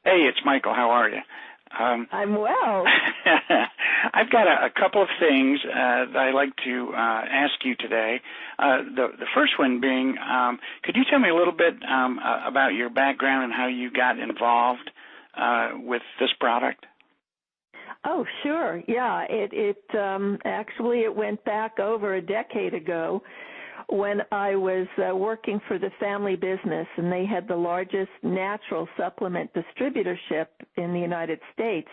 Hey, it's Michael. How are you? I'm well. I've got a couple of things that I'd like to ask you today. The first one being, could you tell me a little bit about your background and how you got involved with this product? Oh, sure. Yeah, it actually it went back over a decade ago when I was working for the family business, and they had the largest natural supplement distributorship in the United States.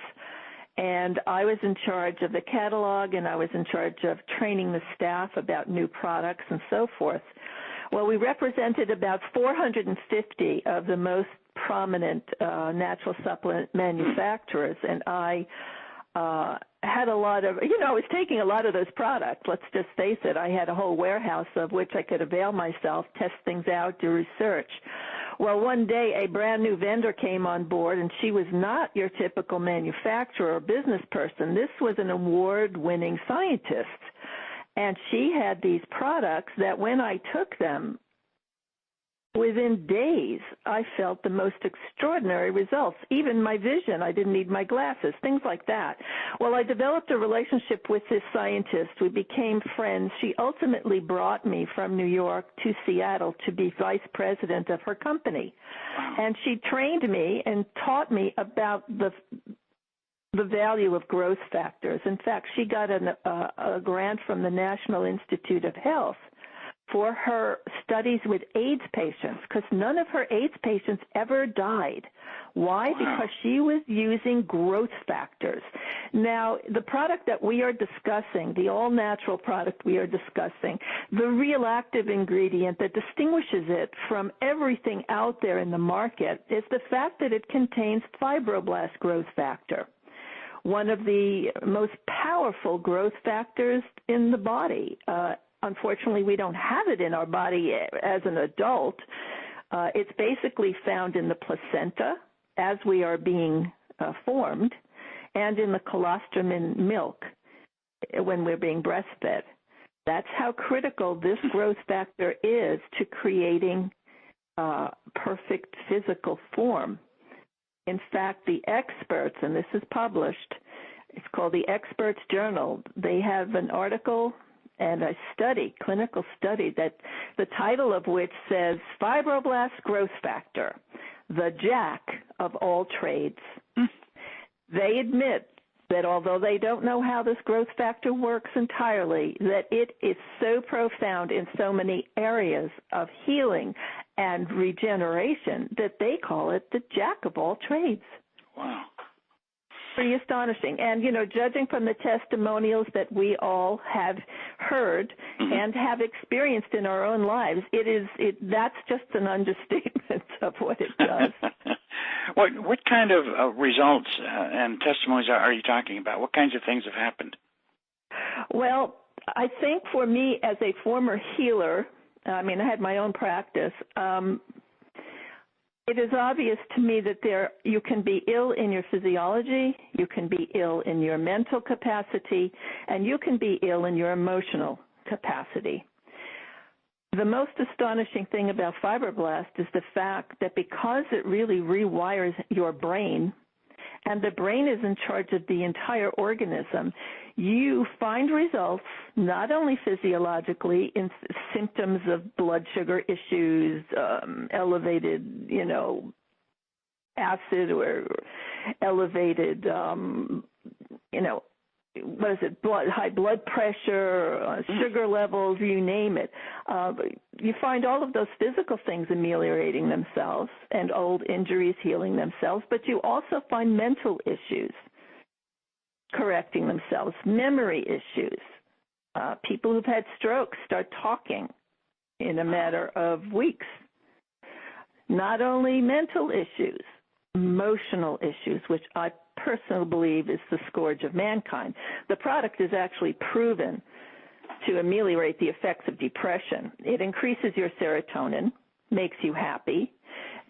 And I was in charge of the catalog, and I was in charge of training the staff about new products and so forth. Well, we represented about 450 of the most prominent natural supplement manufacturers, and I had a lot of, I was taking a lot of those products. Let's just face it. I had a whole warehouse of which I could avail myself, test things out, do research. Well, one day a brand new vendor came on board, and she was not your typical manufacturer or business person. This was an award-winning scientist, and she had these products that when I took them, within days, I felt the most extraordinary results. Even my vision, I didn't need my glasses, things like that. Well, I developed a relationship with this scientist. We became friends. She ultimately brought me from New York to Seattle to be vice president of her company. And she trained me and taught me about the value of growth factors. In fact, she got a grant from the National Institute of Health for her studies with AIDS patients, because none of her AIDS patients ever died. Why? Wow. Because she was using growth factors. Now, the product that we are discussing, the all-natural product we are discussing, the real active ingredient that distinguishes it from everything out there in the market is the fact that it contains fibroblast growth factor, one of the most powerful growth factors in the body. Unfortunately, we don't have it in our body as an adult. It's basically found in the placenta as we are being formed, and in the colostrum in milk when we're being breastfed. That's how critical this growth factor is to creating perfect physical form. In fact, the experts, and this is published, it's called the Experts Journal. They have an article and a study, clinical study, that the title of which says Fibroblast Growth Factor, the jack of all trades. They admit that although they don't know how this growth factor works entirely, that it is so profound in so many areas of healing and regeneration that they call it the jack of all trades. Wow. Pretty astonishing. And, judging from the testimonials that we all have heard and have experienced in our own lives, that's just an understatement of what it does. What kind of results and testimonies are you talking about? What kinds of things have happened? Well, I think for me as a former healer, I had my own practice, it is obvious to me that you can be ill in your physiology, you can be ill in your mental capacity, and you can be ill in your emotional capacity. The most astonishing thing about fibroblast is the fact that because it really rewires your brain, and the brain is in charge of the entire organism, you find results not only physiologically in symptoms of blood sugar issues, elevated, acid or elevated, high blood pressure, sugar levels, you name it. You find all of those physical things ameliorating themselves and old injuries healing themselves, but you also find mental issues correcting themselves, memory issues. People who've had strokes start talking in a matter of weeks. Not only mental issues, emotional issues, which I personally believe is the scourge of mankind. The product is actually proven to ameliorate the effects of depression. It increases your serotonin, makes you happy.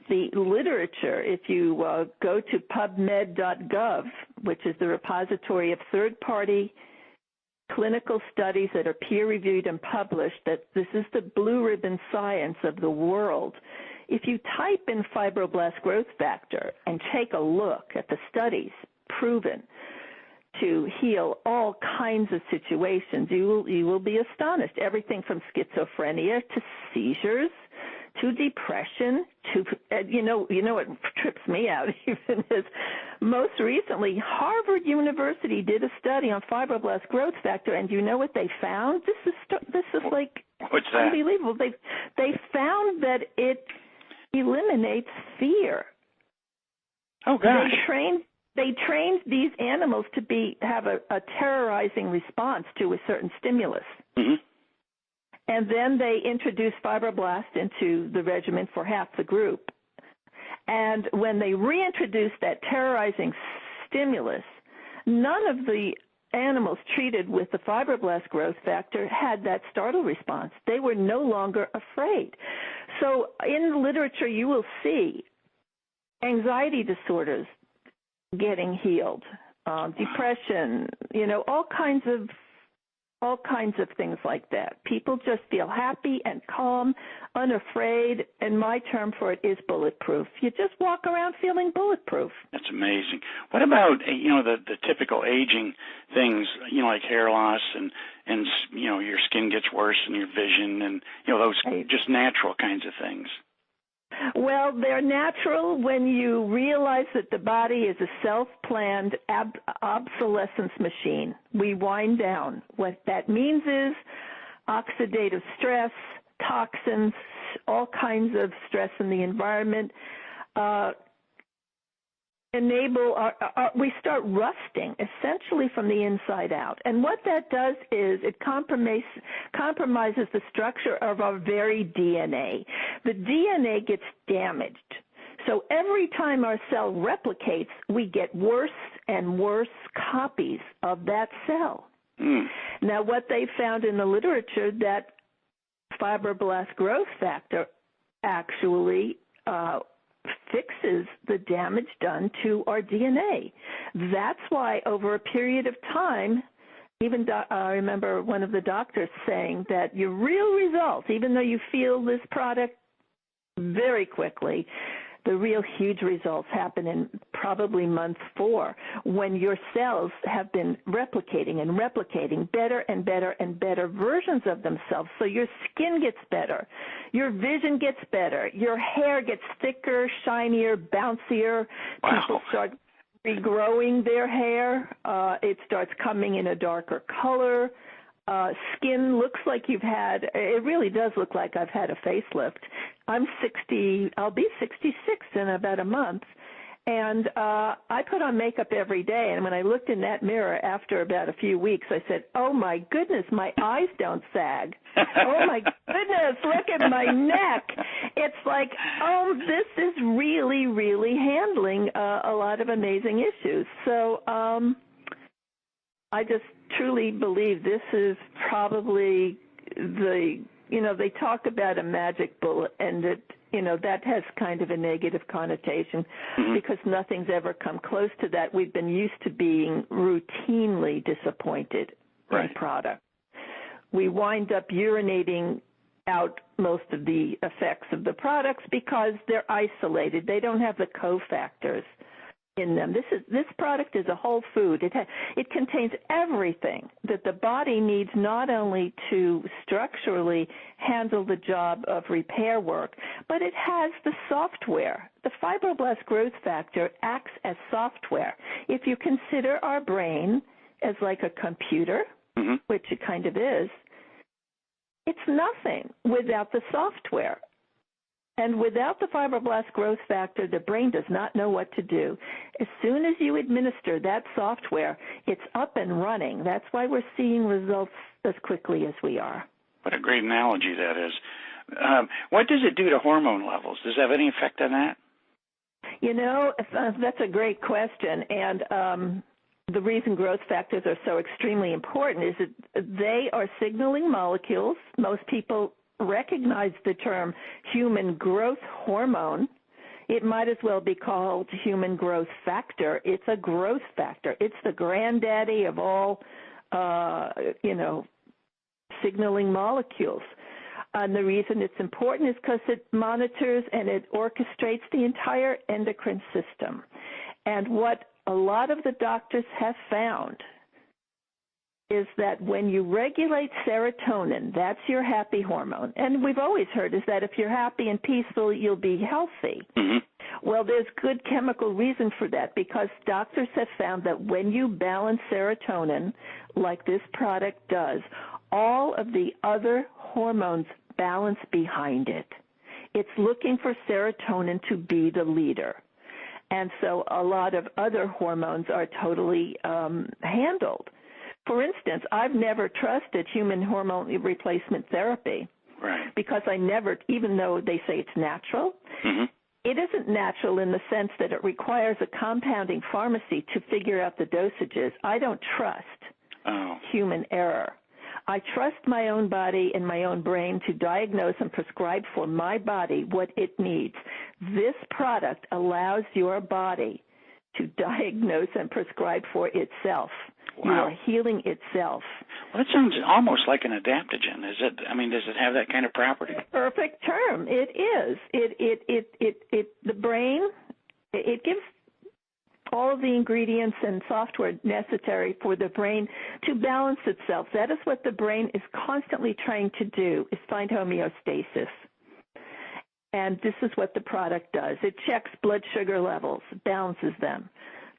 The literature, if you go to pubmed.gov, which is the repository of third-party clinical studies that are peer-reviewed and published, that this is the blue ribbon science of the world. If you type in fibroblast growth factor and take a look at the studies proven to heal all kinds of situations, you will be astonished. Everything from schizophrenia to seizures to depression to, you know what trips me out even is most recently Harvard University did a study on fibroblast growth factor, and you know what they found? This is like What's that? Unbelievable. They found that it eliminates fear. Oh gosh. They trained these animals to have a terrorizing response to a certain stimulus. Mm-hmm. And then they introduced fibroblast into the regimen for half the group. And when they reintroduced that terrorizing stimulus, none of the animals treated with the fibroblast growth factor had that startle response. They were no longer afraid. So in the literature, you will see anxiety disorders getting healed, depression, all kinds of things like that. People just feel happy and calm, unafraid, and my term for it is bulletproof. You just walk around feeling bulletproof. That's amazing. What about, the typical aging things, like hair loss and your skin gets worse and your vision and, those just natural kinds of things? Well, they're natural when you realize that the body is a self-planned obsolescence machine. We wind down. What that means is oxidative stress, toxins, all kinds of stress in the environment we start rusting essentially from the inside out. And what that does is it compromises the structure of our very DNA. The DNA gets damaged. So every time our cell replicates, we get worse and worse copies of that cell. Now, what they found in the literature, that fibroblast growth factor actually fixes the damage done to our DNA. That's why over a period of time, even I remember one of the doctors saying that your real results, even though you feel this product very quickly, the real huge results happen in probably month 4 when your cells have been replicating and replicating better and better and better versions of themselves. So your skin gets better, your vision gets better, your hair gets thicker, shinier, bouncier. Wow. People start regrowing their hair. It starts coming in a darker color. Skin looks like it really does look like I've had a facelift. I'm 60, I'll be 66 in about a month, and I put on makeup every day, and when I looked in that mirror after about a few weeks, I said, oh my goodness, my eyes don't sag. Oh my goodness, look at my neck. It's like, this is really, really handling a lot of amazing issues. So I just truly believe this is probably they talk about a magic bullet, and that has kind of a negative connotation because nothing's ever come close to that. We've been used to being routinely disappointed in product. We wind up urinating out most of the effects of the products because they're isolated. They don't have the cofactors in them. This product is a whole food. It contains everything that the body needs, not only to structurally handle the job of repair work, but it has the software. The fibroblast growth factor acts as software. If you consider our brain as like a computer, which it kind of is, it's nothing without the software. And without the fibroblast growth factor, the brain does not know what to do. As soon as you administer that software, it's up and running. That's why we're seeing results as quickly as we are. What a great analogy that is. What does it do to hormone levels? Does it have any effect on that? That's a great question. And the reason growth factors are so extremely important is that they are signaling molecules. Most people recognize the term human growth hormone. It might as well be called human growth factor. It's a growth factor. It's the granddaddy of all signaling molecules. And the reason it's important is because it monitors and it orchestrates the entire endocrine system. And what a lot of the doctors have found is that when you regulate serotonin, that's your happy hormone. And we've always heard is that if you're happy and peaceful, you'll be healthy. Mm-hmm. Well, there's good chemical reason for that, because doctors have found that when you balance serotonin, like this product does, all of the other hormones balance behind it. It's looking for serotonin to be the leader. And so a lot of other hormones are totally handled. For instance, I've never trusted human hormone replacement therapy. Right. Because I never, even though they say it's natural, mm-hmm. It isn't natural in the sense that it requires a compounding pharmacy to figure out the dosages. I don't trust human error. I trust my own body and my own brain to diagnose and prescribe for my body what it needs. This product allows your body to diagnose and prescribe for itself. Wow. You are healing itself. Well, that sounds almost like an adaptogen. Does it have that kind of property? Perfect term. It is. The brain, it gives all of the ingredients and software necessary for the brain to balance itself. That is what the brain is constantly trying to do, is find homeostasis. And this is what the product does. It checks blood sugar levels, balances them.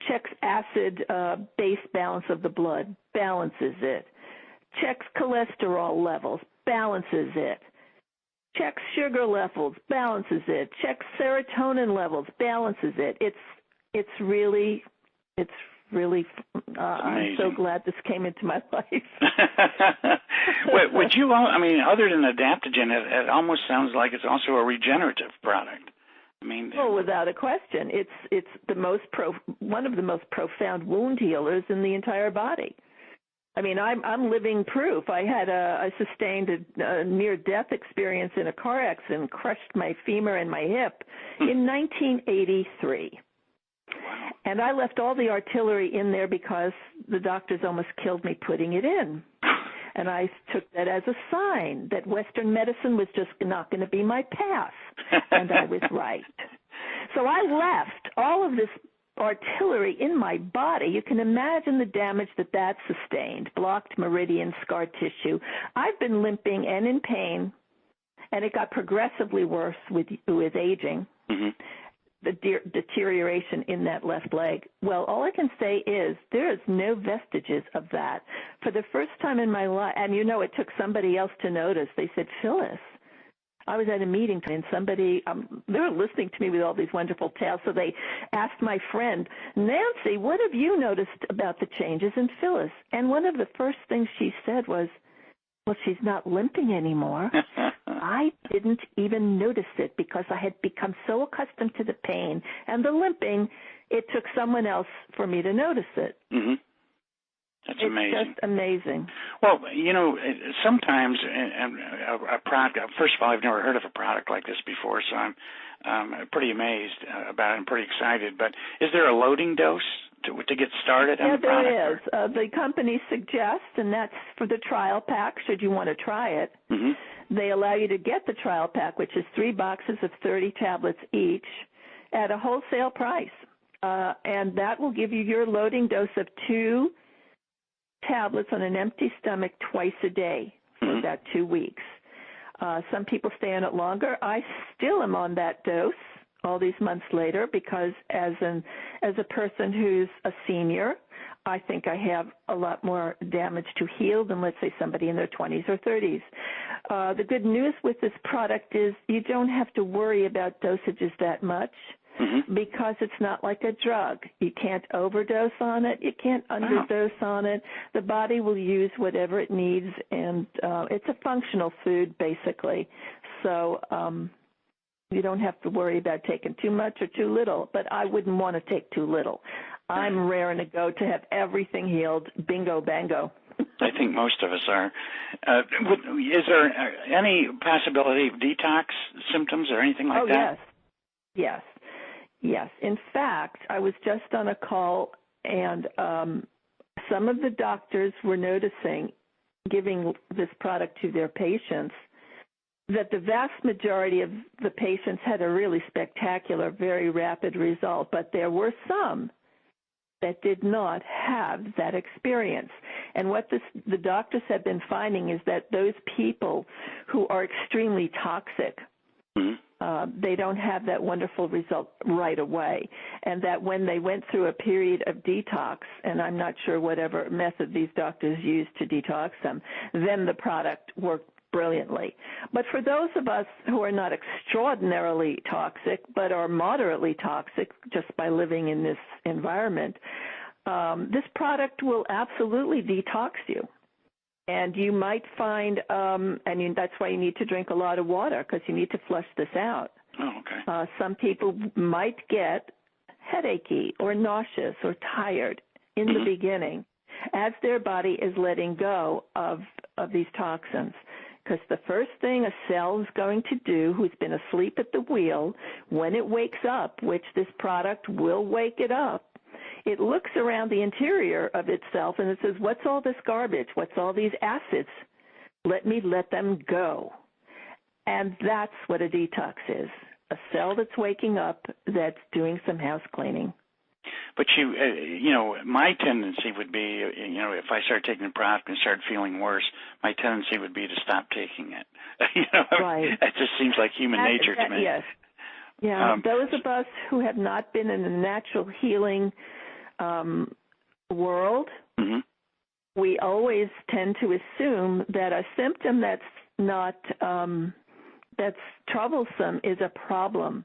Checks acid-base balance of the blood, balances it. Checks cholesterol levels, balances it. Checks sugar levels, balances it. Checks serotonin levels, balances it. It's really I'm so glad this came into my life. Would you, other than adaptogen, it almost sounds like it's also a regenerative product. Without a question, it's one of the most profound wound healers in the entire body. I'm living proof. I sustained a near-death experience in a car accident, crushed my femur and my hip in 1983. Wow. And I left all the artillery in there because the doctors almost killed me putting it in. And I took that as a sign that Western medicine was just not going to be my path. And I was right. So I left all of this artillery in my body. You can imagine the damage that sustained, blocked meridian, scar tissue. I've been limping and in pain, and it got progressively worse with aging. Mm-hmm. The deterioration in that left leg. Well, all I can say is there is no vestiges of that. For the first time in my life, and it took somebody else to notice. They said, Phyllis, I was at a meeting and somebody, they were listening to me with all these wonderful tales, so they asked my friend, Nancy, what have you noticed about the changes in Phyllis? And one of the first things she said was, well, she's not limping anymore. I didn't even notice it because I had become so accustomed to the pain and the limping, it took someone else for me to notice it. Mm-hmm. That's amazing. It's just amazing. Well, sometimes a product, first of all, I've never heard of a product like this before, so I'm pretty amazed about it. I'm pretty excited. But is there a loading dose to get started on the product? Yeah, there is. The company suggests, and that's for the trial pack, should you want to try it. Mm-hmm. They allow you to get the trial pack, which is 3 boxes of 30 tablets each at a wholesale price. And that will give you your loading dose of 2 tablets on an empty stomach twice a day for about 2 weeks. Some people stay on it longer. I still am on that dose all these months later because as a person who's a senior, I think I have a lot more damage to heal than, let's say, somebody in their 20s or 30s. The good news with this product is you don't have to worry about dosages that much. Mm-hmm. Because it's not like a drug. You can't overdose on it. You can't underdose on it. The body will use whatever it needs, and it's a functional food, basically. So you don't have to worry about taking too much or too little, but I wouldn't want to take too little. I'm raring to go to have everything healed. Bingo, bango. I think most of us are. Is there any possibility of detox symptoms or anything like that? Yes. In fact, I was just on a call, and some of the doctors were noticing, giving this product to their patients, that the vast majority of the patients had a really spectacular, very rapid result, but there were some that did not have that experience. And what the doctors have been finding is that those people who are extremely toxic, they don't have that wonderful result right away. And that when they went through a period of detox, and I'm not sure whatever method these doctors used to detox them, then the product worked brilliantly. But for those of us who are not extraordinarily toxic, but are moderately toxic just by living in this environment, this product will absolutely detox you. And you might find, that's why you need to drink a lot of water, because you need to flush this out. Oh, okay. Some people might get headachy or nauseous or tired in the beginning as their body is letting go of these toxins. Because the first thing a cell is going to do, who's been asleep at the wheel, when it wakes up, which this product will wake it up, it looks around the interior of itself and it says, what's all this garbage? What's all these acids? Let me let them go. And that's what a detox is, a cell that's waking up that's doing some house cleaning. But my tendency would be, if I start taking the product and start feeling worse, my tendency would be to stop taking it. Right. It just seems like human nature to me. Yes. Yeah. Those of us who have not been in a natural healing world, we always tend to assume that a symptom that's not that's troublesome is a problem.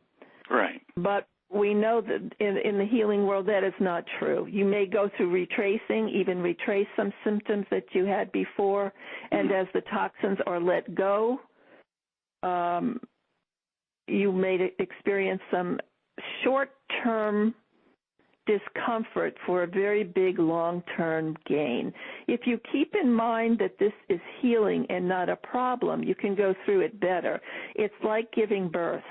Right. But we know that in the healing world that is not true. You may go through retracing, even retrace some symptoms that you had before, and as the toxins are let go, you may experience some short-term discomfort for a very big long-term gain. If you keep in mind that this is healing and not a problem, you can go through it better. It's like giving birth.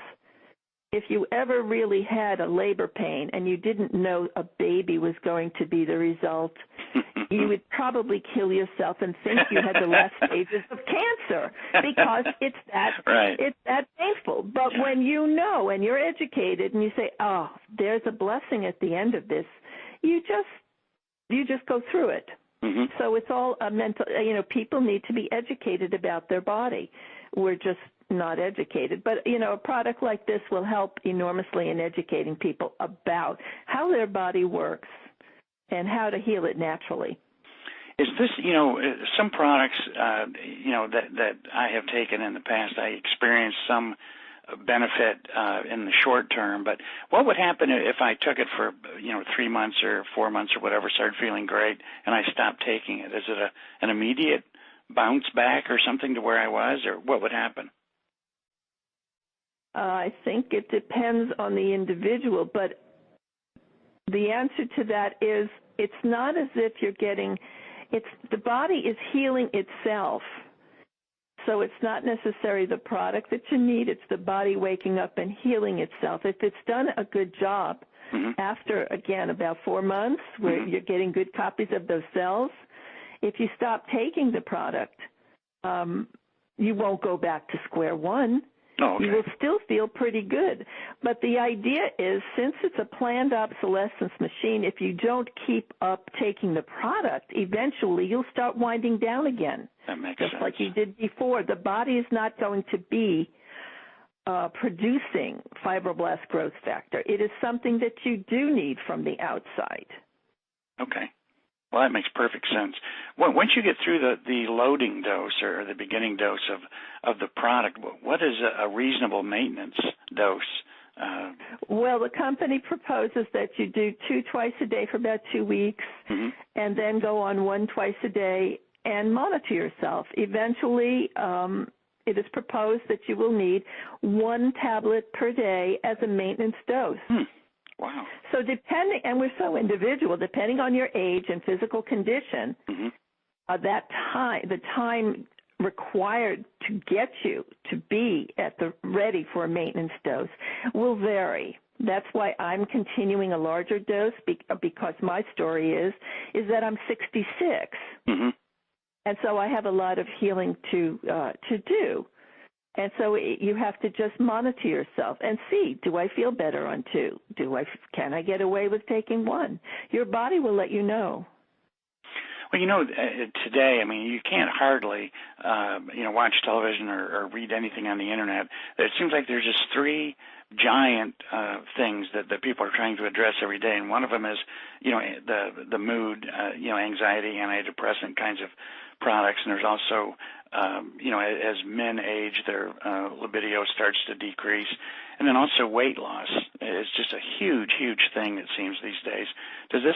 If you ever really had a labor pain and you didn't know a baby was going to be the result, you would probably kill yourself and think you had the last stages of cancer because it's that painful. But when you know and you're educated and you say, oh, there's a blessing at the end of this, you just go through it. So it's all a mental, people need to be educated about their body. We're just not educated. But, a product like this will help enormously in educating people about how their body works and how to heal it naturally. Is this, some products, that I have taken in the past, I experienced some benefit in the short term, but what would happen if I took it for, 3 months or 4 months or whatever, started feeling great, and I stopped taking it? Is it an immediate bounce back or something to where I was, or what would happen? I think it depends on the individual, but the answer to that is it's not as if you're the body is healing itself. So it's not necessarily the product that you need, it's the body waking up and healing itself. If it's done a good job after, again, about 4 months where you're getting good copies of those cells, if you stop taking the product, you won't go back to square one. Oh, okay. You will still feel pretty good. But the idea is, since it's a planned obsolescence machine, if you don't keep up taking the product, eventually you'll start winding down again. That makes sense. Just like you did before. The body is not going to be producing fibroblast growth factor. It is something that you do need from the outside. Okay. Well, that makes perfect sense. Well, once you get through the loading dose or the beginning dose of the product, what is a reasonable maintenance dose? Well, the company proposes that you do 2 twice a day for about 2 weeks and then go on 1 twice a day and monitor yourself. Eventually, it is proposed that you will need 1 tablet per day as a maintenance dose. Wow. So and we're so individual, depending on your age and physical condition, the time required to get you to be ready for a maintenance dose will vary. That's why I'm continuing a larger dose because my story is that I'm 66, and so I have a lot of healing to do. And so you have to just monitor yourself and see, do I feel better on 2? Can I get away with taking 1? Your body will let you know. Well, today, I mean, you can't hardly, watch television or read anything on the Internet. It seems like there's just 3 giant things that people are trying to address every day, and one of them is, the mood, anxiety, antidepressant kinds of products, and there's also, as men age, their libido starts to decrease, and then also weight loss. It's just a huge, huge thing, it seems, these days. Does this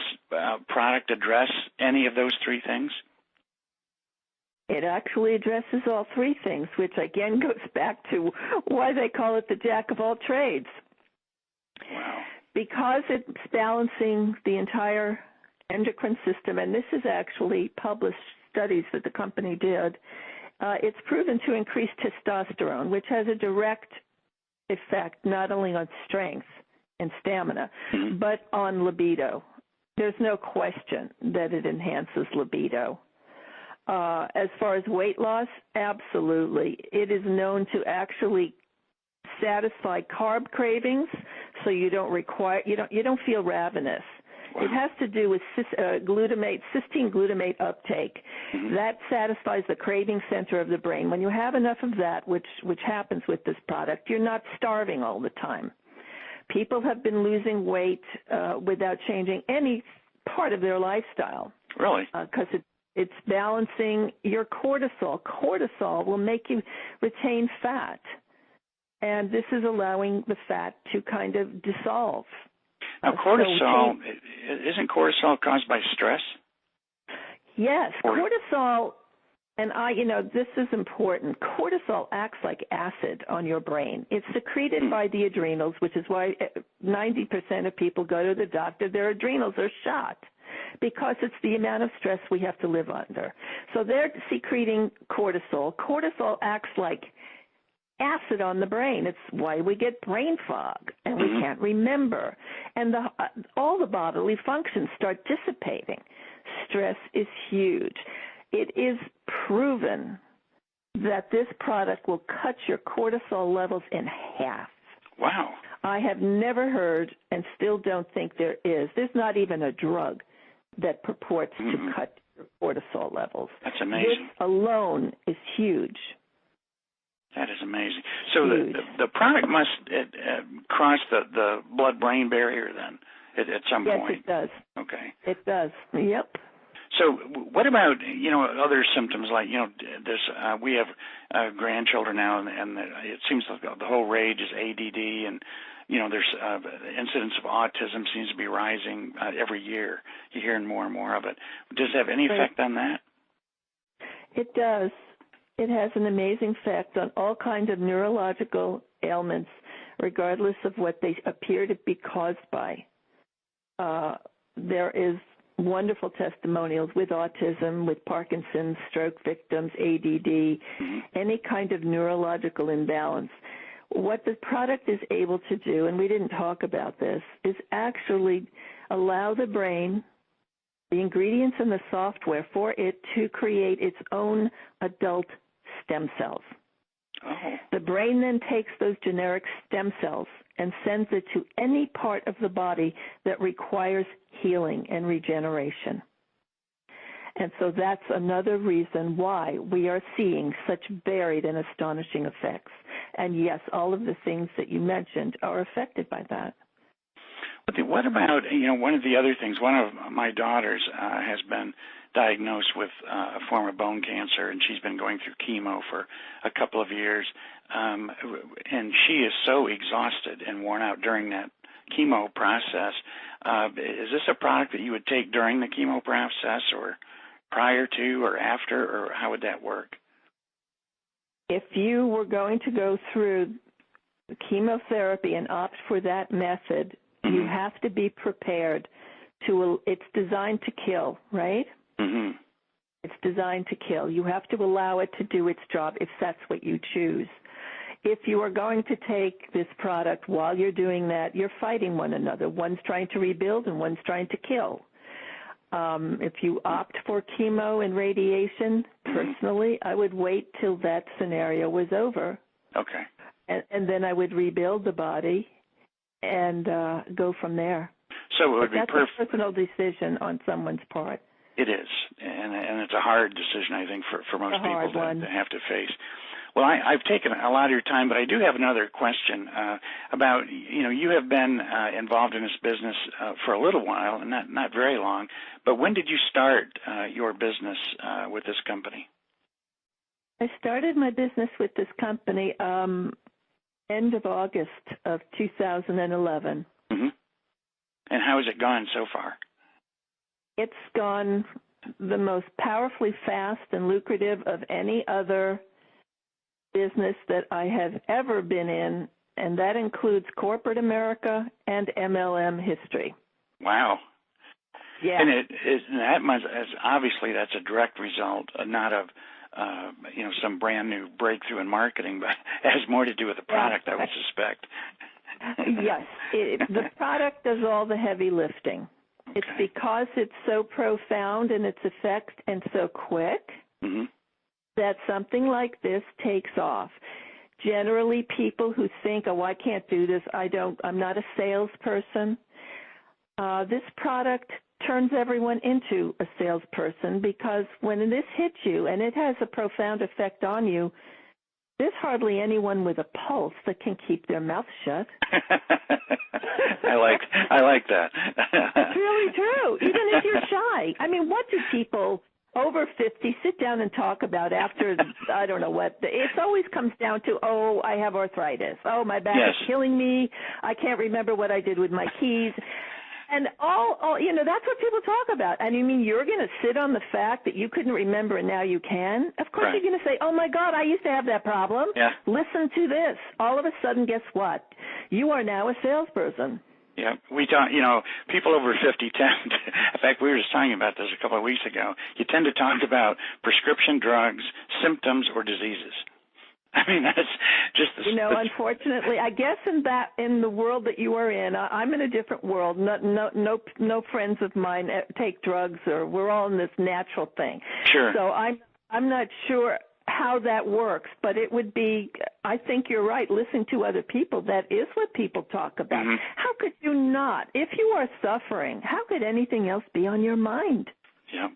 product address any of those 3 things? It actually addresses all 3 things, which again goes back to why they call it the jack of all trades. Wow. Because it's balancing the entire endocrine system, and this is actually published studies that the company did. It's proven to increase testosterone, which has a direct effect not only on strength and stamina, but on libido. There's no question that it enhances libido. As far as weight loss, absolutely. It is known to actually satisfy carb cravings, so you don't feel ravenous. Wow. It has to do with cysteine glutamate uptake. That satisfies the craving center of the brain. When you have enough of that, which happens with this product, you're not starving all the time. People have been losing weight without changing any part of their lifestyle. Really? Because it's balancing your cortisol. Cortisol will make you retain fat, and this is allowing the fat to kind of dissolve. Now, cortisol, isn't cortisol caused by stress? Yes, cortisol, and this is important. Cortisol acts like acid on your brain. It's secreted by the adrenals, which is why 90% of people go to the doctor. Their adrenals are shot because it's the amount of stress we have to live under. So they're secreting cortisol. Cortisol acts like acid on the brain. It's why we get brain fog and we can't remember. And all the bodily functions start dissipating. Stress is huge. It is proven that this product will cut your cortisol levels in half. Wow. I have never heard and still don't think there is. There's not even a drug that purports to cut your cortisol levels. That's amazing. This alone is huge. That is amazing. So the product must cross the blood-brain barrier then at some point? Yes, it does. Okay. It does. Yep. So what about, other symptoms like, we have grandchildren now, and it seems like the whole rage is ADD, and, there's incidence of autism seems to be rising every year. You're hearing more and more of it. Does it have any effect on that? It does. It has an amazing effect on all kinds of neurological ailments, regardless of what they appear to be caused by. There is wonderful testimonials with autism, with Parkinson's, stroke victims, ADD, any kind of neurological imbalance. What the product is able to do, and we didn't talk about this, is actually allow the brain, the ingredients and the software for it to create its own adult stem cells. Oh. The brain then takes those generic stem cells and sends it to any part of the body that requires healing and regeneration. And so that's another reason why we are seeing such varied and astonishing effects. And yes, all of the things that you mentioned are affected by that. But what about, one of the other things, one of my daughters has been diagnosed with a form of bone cancer, and she's been going through chemo for a couple of years, and she is so exhausted and worn out during that chemo process. Is this a product that you would take during the chemo process or prior to or after, or how would that work? If you were going to go through chemotherapy and opt for that method, you have to be prepared to, it's designed to kill, right? It's designed to kill. You have to allow it to do its job if that's what you choose. if you are going to take this product while you're doing that, you're fighting one another. One's trying to rebuild and one's trying to kill. If you opt for chemo and radiation, personally, I would wait till that scenario was over. Okay. And then I would rebuild the body and go from there. So it would be that's a personal decision on someone's part. It is, and it's a hard decision, I think, for most people to have to face. Well, I've taken a lot of your time, but I do have another question about, you have been involved in this business for a little while, and not very long, but when did you start your business with this company? I started my business with this company end of August of 2011. Mm-hmm. And how has it gone so far? It's gone the most powerfully fast and lucrative of any other business that I have ever been in, and that includes corporate America and MLM history. Wow. Yeah. And obviously that's a direct result, not of some brand new breakthrough in marketing, but it has more to do with the product, I would suspect. Yes. The product does all the heavy lifting. Okay. It's because it's so profound in its effect and so quick that something like this takes off. Generally, people who think, oh, I can't do this, I'm not a salesperson. This product turns everyone into a salesperson because when this hits you, and it has a profound effect on you, there's hardly anyone with a pulse that can keep their mouth shut. I like that. It's really true, even if you're shy. I mean, what do people over 50 sit down and talk about after, I don't know what, it always comes down to, oh, I have arthritis. Oh, my back is killing me. I can't remember what I did with my keys. And that's what people talk about. And you mean you're going to sit on the fact that you couldn't remember and now you can? Of course You're going to say, oh, my God, I used to have that problem. Yeah. Listen to this. All of a sudden, guess what? You are now a salesperson. Yeah, we talk, people over 50 tend to, in fact, we were just talking about this a couple of weeks ago, you tend to talk about prescription drugs, symptoms, or diseases. I mean, that's just unfortunately, I guess in the world that you are in, I'm in a different world. No friends of mine take drugs, or we're all in this natural thing. Sure. So I'm not sure how that works, but it would be, I think you're right, listening to other people, that is what people talk about. Mm-hmm. How could you not? If you are suffering, how could anything else be on your mind? Yeah.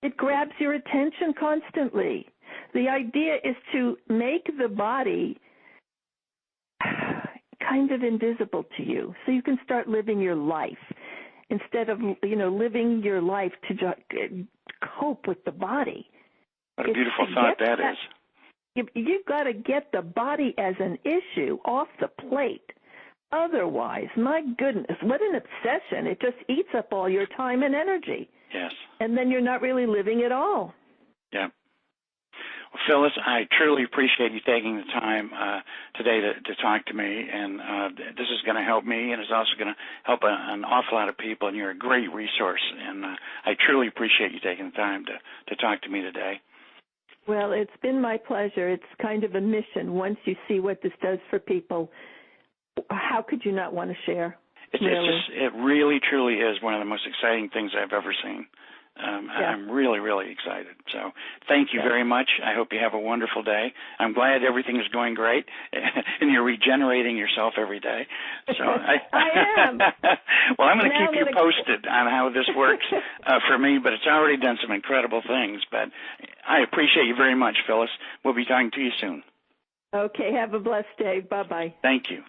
It grabs your attention constantly. The idea is to make the body kind of invisible to you so you can start living your life instead of, living your life to cope with the body. What a beautiful thought that is. You've got to get the body as an issue off the plate. Otherwise, my goodness, what an obsession. It just eats up all your time and energy. Yes. And then you're not really living at all. Yeah. Well, Phyllis, I truly appreciate you taking the time today to talk to me, and this is going to help me, and it's also going to help an awful lot of people, and you're a great resource, and I truly appreciate you taking the time to talk to me today. Well, it's been my pleasure. It's kind of a mission. Once you see what this does for people, how could you not want to share? It really, truly is one of the most exciting things I've ever seen. I'm really, really excited. So thank you very much. I hope you have a wonderful day. I'm glad everything is going great, and you're regenerating yourself every day. So I am. Well, I'm going to keep you posted on how this works for me, but it's already done some incredible things. But I appreciate you very much, Phyllis. We'll be talking to you soon. Okay. Have a blessed day. Bye-bye. Thank you.